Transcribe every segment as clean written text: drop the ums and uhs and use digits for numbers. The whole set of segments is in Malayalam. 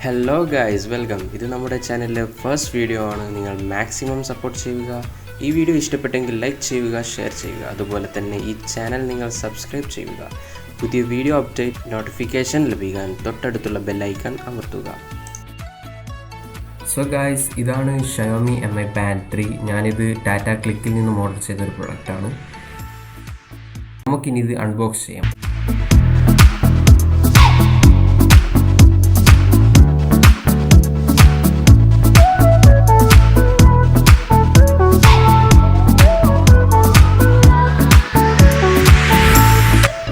Hello guys, welcome. ഇത് നമ്മുടെ ചാനലിലെ ഫസ്റ്റ് വീഡിയോ ആണ്. നിങ്ങൾ മാക്സിമം സപ്പോർട്ട് ചെയ്യുക. ഈ വീഡിയോ ഇഷ്ടപ്പെട്ടെങ്കിൽ ലൈക്ക് ചെയ്യുക, ഷെയർ ചെയ്യുക. അതുപോലെ തന്നെ ഈ ചാനൽ നിങ്ങൾ സബ്സ്ക്രൈബ് ചെയ്യുക. പുതിയ വീഡിയോ അപ്ഡേറ്റ് നോട്ടിഫിക്കേഷൻ ലഭിക്കാൻ തൊട്ടടുത്തുള്ള ബെല്ലൈക്കൺ അമർത്തുക. സോ ഗായ്സ്, ഇതാണ് ഷയോമി Mi Band 3. ഞാനിത് ടാറ്റ ക്ലിക്കിൽ നിന്നും ഓർഡർ ചെയ്തൊരു പ്രൊഡക്റ്റാണ്. നമുക്കിനി ഇത് അൺബോക്സ് ചെയ്യാം.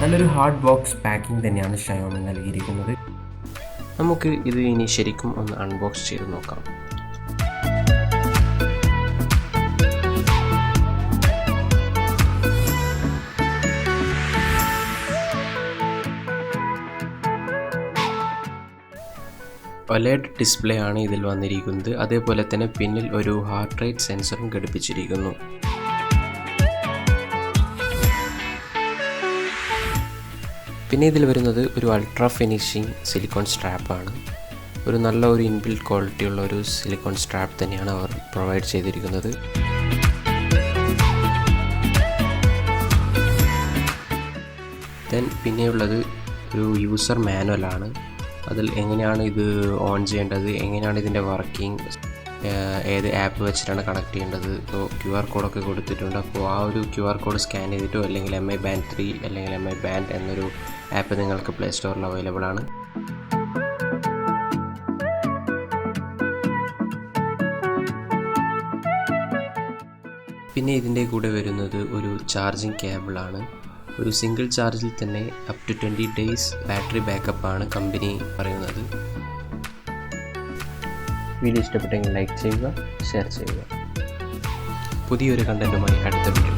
നല്ലൊരു ഹാർഡ് ബോക്സ് പാക്കിംഗ് തന്നെയാണ് ഷയോമി നൽകിയിരിക്കുന്നത്. നമുക്ക് ഇത് ഇനി ശരിക്കും ഒന്ന് അൺബോക്സ് ചെയ്ത് നോക്കാം. OLED ഡിസ്പ്ലേ ആണ് ഇതിൽ വന്നിരിക്കുന്നത്. അതേപോലെ തന്നെ പിന്നിൽ ഒരു ഹാർട്ട് റേറ്റ് സെൻസറും ഘടിപ്പിച്ചിരിക്കുന്നു. പിന്നെ ഇതിൽ വരുന്നത് ഒരു അൾട്രാ ഫിനിഷിംഗ് സിലിക്കോൺ സ്ട്രാപ്പാണ്. നല്ല ഇൻബിൽറ്റ് ക്വാളിറ്റി ഉള്ള ഒരു സിലിക്കോൺ സ്ട്രാപ്പ് തന്നെയാണ് അവർ പ്രൊവൈഡ് ചെയ്തിരിക്കുന്നത്. പിന്നെയുള്ളത് ഒരു യൂസർ മാനുവലാണ്. അതിൽ എങ്ങനെയാണ് ഇത് ഓൺ ചെയ്യേണ്ടത്, എങ്ങനെയാണ് ഇതിൻ്റെ വർക്കിംഗ്, ഏത് ആപ്പ് വെച്ചിട്ടാണ് കണക്ട് ചെയ്യേണ്ടത്. ഇപ്പോൾ QR കോഡൊക്കെ കൊടുത്തിട്ടുണ്ട്. അപ്പോൾ ആ ഒരു QR കോഡ് സ്കാൻ ചെയ്തിട്ടോ അല്ലെങ്കിൽ Mi Band 3 അല്ലെങ്കിൽ Mi Band എന്നൊരു ആപ്പ് നിങ്ങൾക്ക് പ്ലേ സ്റ്റോറിൽ അവൈലബിൾ ആണ്. പിന്നെ ഇതിൻ്റെ കൂടെ വരുന്നത് ഒരു ചാർജിങ് കേബിളാണ്. ഒരു സിംഗിൾ ചാർജിൽ തന്നെ അപ് ടു 20 days ബാറ്ററി ബാക്കപ്പാണ് കമ്പനി പറയുന്നത്. വീഡിയോ ഇഷ്ടപ്പെട്ടെങ്കിൽ ലൈക്ക് ചെയ്യുക, ഷെയർ ചെയ്യുക. പുതിയൊരു കണ്ടൻറ്റുമായി അടുത്ത വീഡിയോ